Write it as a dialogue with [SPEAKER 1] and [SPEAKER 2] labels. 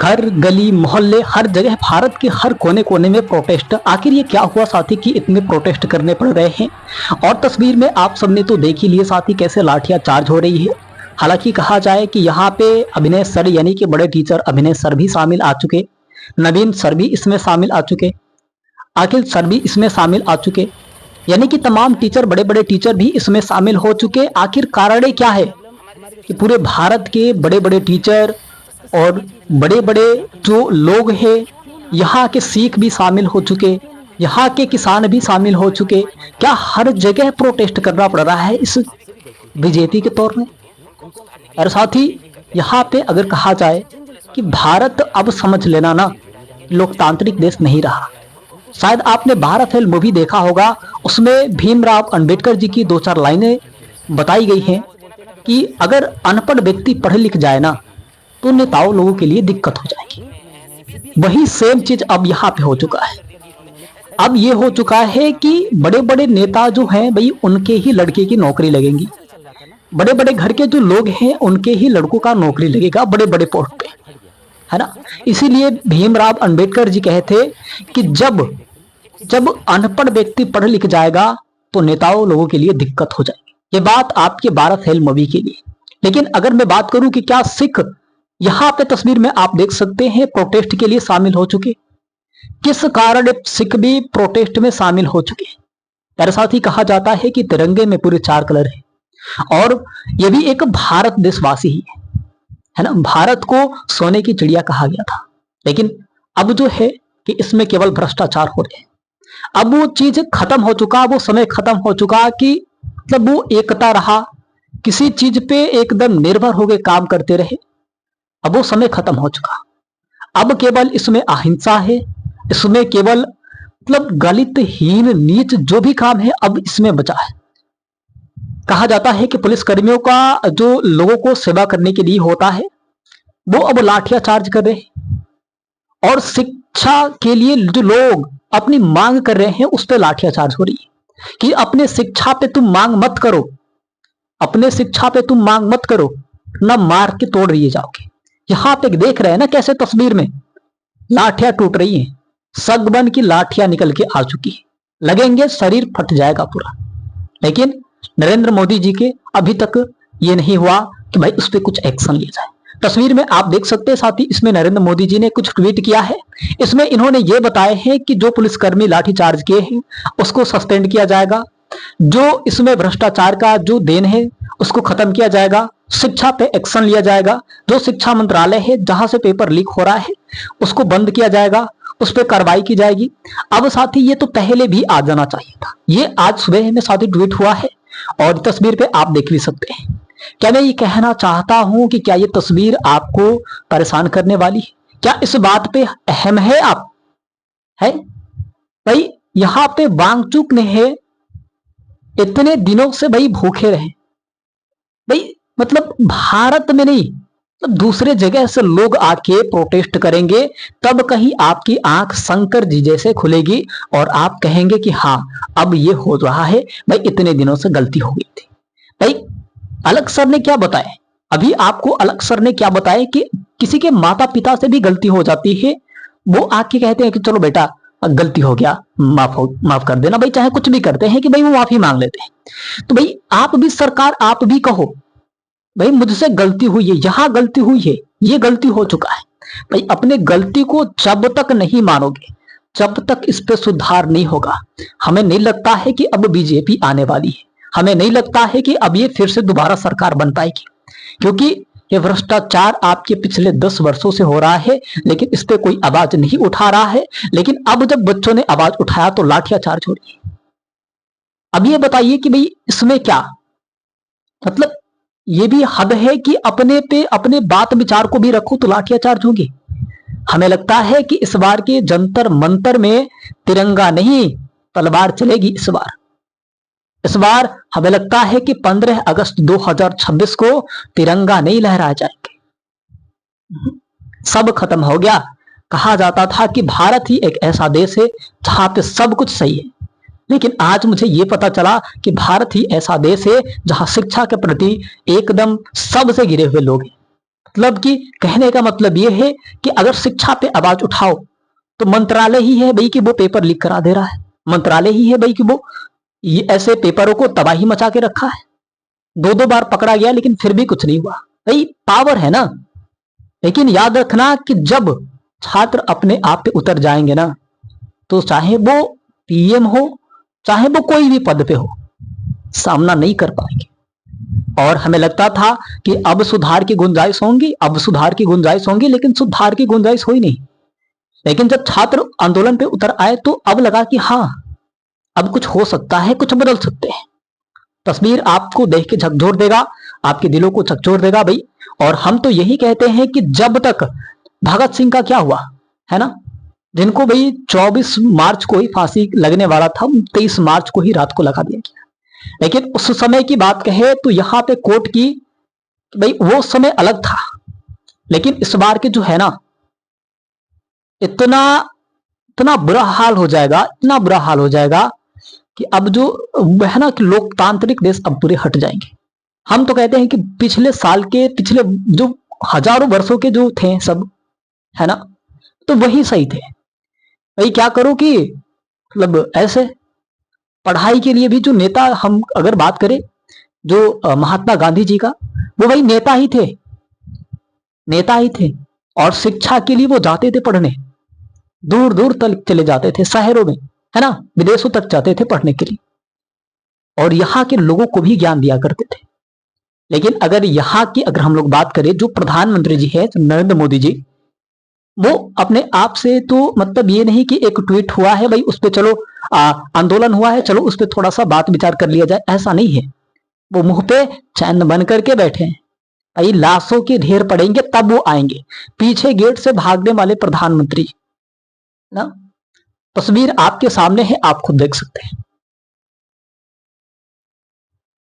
[SPEAKER 1] हर गली मोहल्ले हर जगह भारत के हर कोने कोने में प्रोटेस्ट। आखिर ये क्या हुआ साथी कि इतने प्रोटेस्ट करने पड़ रहे हैं। और तस्वीर में आप सबने तो देख ही लिए साथी कैसे लाठियां चार्ज हो रही है। हालांकि कहा जाए कि यहाँ पे अभिनय सर यानी कि बड़े टीचर अभिनय सर भी शामिल आ चुके, नवीन सर भी इसमें शामिल आ चुके, अखिल सर भी इसमें शामिल आ चुके, यानी कि तमाम टीचर बड़े बड़े टीचर भी इसमें शामिल हो चुके। आखिर कारण क्या है कि पूरे भारत के बड़े बड़े टीचर और बड़े बड़े जो लोग हैं, यहाँ के सिख भी शामिल हो चुके, यहाँ के किसान भी शामिल हो चुके। क्या हर जगह प्रोटेस्ट करना पड़ रहा है इस बीजेपी के तौर में। और साथ ही यहाँ पे अगर कहा जाए कि भारत अब समझ लेना ना लोकतांत्रिक देश नहीं रहा। शायद आपने 12 फेल मूवी देखा होगा, उसमें भीमराव अंबेडकर जी की 2-4 लाइनें बताई गई हैं कि अगर अनपढ़ व्यक्ति पढ़ लिख जाए ना तो नेताओं लोगों के लिए दिक्कत हो जाएगी। वही सेम चीज अब यहाँ पे हो चुका है। अब ये हो चुका है कि बड़े बड़े नेता जो हैं भाई उनके ही लड़के की नौकरी लगेगी, बड़े बड़े घर के जो लोग हैं उनके ही लड़कों का नौकरी लगेगा बड़े बड़े पोस्ट पे, है ना। इसीलिए भीमराव अंबेडकर जी कहे थे कि जब अनपढ़ व्यक्ति पढ़ लिख जाएगा तो नेताओं लोगों के लिए दिक्कत हो जाएगी। ये बात आपके 12 फेल मूवी के लिए। लेकिन अगर मैं बात करूं कि क्या सिख यहाँ पे तस्वीर में आप देख सकते हैं प्रोटेस्ट के लिए शामिल हो चुके, किस कारण सिख भी प्रोटेस्ट में शामिल हो चुके। मेरे साथ ही कहा जाता है कि तिरंगे में पूरे 4 कलर हैं और ये भी एक भारत देशवासी ही है ना। भारत को सोने की चिड़िया कहा गया था, लेकिन अब जो है कि इसमें केवल भ्रष्टाचार हो रहे हैं। अब वो चीज खत्म हो चुका, वो समय खत्म हो चुका कि मतलब वो एकता रहा, किसी चीज पे एकदम निर्भर होकर काम करते रहे। अब वो समय खत्म हो चुका। अब केवल इसमें अहिंसा है, इसमें केवल मतलब गलितहीन नीच जो भी काम है अब इसमें बचा है। कहा जाता है कि पुलिस कर्मियों का जो लोगों को सेवा करने के लिए होता है वो अब लाठियां चार्ज कर रहे हैं, और शिक्षा के लिए जो लोग अपनी मांग कर रहे हैं उस पर लाठियां चार्ज हो रही है कि अपने शिक्षा पे तुम मांग मत करो, अपने शिक्षा पे तुम मांग मत करो, ना मार के तोड़ दिए जाओगे। यहां पे देख रहे हैं ना कैसे तस्वीर में लाठियां टूट रही हैं, सगबन की लाठियां निकल के आ चुकी है, लगेंगे शरीर फट जाएगा पूरा। लेकिन नरेंद्र मोदी जी के अभी तक ये नहीं हुआ कि भाई उस पर कुछ एक्शन लिया जाए। तस्वीर में आप देख सकते हैं साथी, इसमें नरेंद्र मोदी जी ने कुछ ट्वीट किया है। इसमें इन्होंने ये बताए हैं कि जो पुलिसकर्मी लाठीचार्ज किए हैं उसको सस्पेंड किया जाएगा, जो इसमें भ्रष्टाचार का जो देन है उसको खत्म किया जाएगा, शिक्षा पे एक्शन लिया जाएगा, जो शिक्षा मंत्रालय है जहां से पेपर लीक हो रहा है उसको बंद किया जाएगा, उस पर कार्रवाई की जाएगी। अब साथी ये तो पहले भी आ जाना चाहिए था, ये आज सुबह में साथी ट्वीट हुआ है और तस्वीर पे आप देख भी सकते हैं। क्या मैं ये कहना चाहता हूं कि क्या ये तस्वीर आपको परेशान करने वाली है? क्या इस बात पे अहम है आप है भाई यहां पे वांगचुक ने है इतने दिनों से भाई भूखे रहे भाई, मतलब भारत में नहीं मतलब दूसरे जगह से लोग आके प्रोटेस्ट करेंगे तब कहीं आपकी आंख शंकर जी जैसे खुलेगी और आप कहेंगे कि हाँ अब ये हो रहा है भाई, इतने दिनों से गलती हो गई थी। भाई अलग सर ने क्या बताया, अभी आपको अलग सर ने क्या बताया कि किसी के माता पिता से भी गलती हो जाती है, वो आके कहते हैं कि चलो बेटा गलती हो गया माफ कर देना भाई, चाहे कुछ भी करते हैं कि भाई वो माफी मांग लेते हैं। तो भाई आप भी सरकार आप भी कहो भाई मुझसे गलती हुई है, यहां गलती हुई है, ये गलती हो चुका है। भाई अपने गलती को जब तक नहीं मानोगे जब तक इस पे सुधार नहीं होगा, हमें नहीं लगता है कि अब बीजेपी आने वाली है, हमें नहीं लगता है कि अब ये फिर से दोबारा सरकार बन पाएगी, क्योंकि ये भ्रष्टाचार आपके पिछले 10 वर्षों से हो रहा है लेकिन इस पे कोई आवाज नहीं उठा रहा है। लेकिन अब जब बच्चों ने आवाज उठाया तो लाठियां चार्ज हो रही है। अब ये बताइए कि भाई इसमें क्या मतलब, ये भी हद है कि अपने पे अपने बात विचार को भी रखो तो लाठियां चार्ज होंगी। हमें लगता है कि इस बार के जंतर मंतर में तिरंगा नहीं तलवार चलेगी। इस बार हमें लगता है कि 15 अगस्त 2026 को तिरंगा नहीं लहराया जाएगा। सब खत्म हो गया। कहा जाता था कि भारत ही एक ऐसा देश है जहां पे सब कुछ सही है, लेकिन आज मुझे यह पता चला कि भारत ही ऐसा देश है जहां शिक्षा के प्रति एकदम सबसे गिरे हुए लोग हैं। मतलब कि कहने का मतलब ये है कि अगर शिक्षा पे आवाज उठाओ तो मंत्रालय ही है भाई कि वो पेपर लीक करा दे रहा है, मंत्रालय ही है भाई कि वो ये ऐसे पेपरों को तबाही मचा के रखा है। दो दो बार पकड़ा गया लेकिन फिर भी कुछ नहीं हुआ। भाई पावर है ना। लेकिन याद रखना कि जब छात्र अपने आप पे उतर जाएंगे ना, तो चाहे वो पीएम हो चाहे वो कोई भी पद पे हो, सामना नहीं कर पाएंगे। और हमें लगता था कि अब सुधार की गुंजाइश होंगी, अब सुधार की गुंजाइश होंगी, लेकिन सुधार की गुंजाइश हुई नहीं। लेकिन जब छात्र आंदोलन पे उतर आए तो अब लगा कि हाँ, अब कुछ हो सकता है, कुछ बदल सकते हैं। तस्वीर आपको देख के झकझोर देगा, आपके दिलों को झकझोर देगा भाई। और हम तो यही कहते हैं कि जब तक भगत सिंह का क्या हुआ है ना, जिनको भाई 24 मार्च को ही फांसी लगने वाला था, 23 मार्च को ही रात को लगा दिया गया। लेकिन उस समय की बात कहे तो यहाँ पे कोर्ट की भाई वो समय अलग था, लेकिन इस बार के जो है ना, इतना इतना बुरा हाल हो जाएगा, इतना बुरा हाल हो जाएगा कि अब जो है ना कि लोकतांत्रिक देश अब पूरे हट जाएंगे। हम तो कहते हैं कि पिछले साल के, पिछले जो हजारों वर्षों के जो थे सब, है ना, तो वही सही थे भाई। क्या करो कि मतलब ऐसे पढ़ाई के लिए भी जो नेता, हम अगर बात करें जो महात्मा गांधी जी का, वो भाई नेता ही थे, नेता ही थे। और शिक्षा के लिए वो जाते थे पढ़ने, दूर दूर तक चले जाते थे, शहरों में, है ना, विदेशों तक जाते थे पढ़ने के लिए, और यहाँ के लोगों को भी ज्ञान दिया करते थे। लेकिन अगर यहाँ की अगर हम लोग बात करें, जो प्रधानमंत्री जी है नरेंद्र मोदी जी, वो अपने आप से तो मतलब ये नहीं कि एक ट्वीट हुआ है भाई उस पर चलो आंदोलन हुआ है चलो उस पर थोड़ा सा बात विचार कर लिया जाए, ऐसा नहीं है। वो मुंह पे चैन बन करके बैठे हैं भाई। लाशों के ढेर पड़ेंगे तब वो आएंगे, पीछे गेट से भागने वाले प्रधानमंत्री ना। तस्वीर आपके सामने है, आप खुद देख सकते हैं।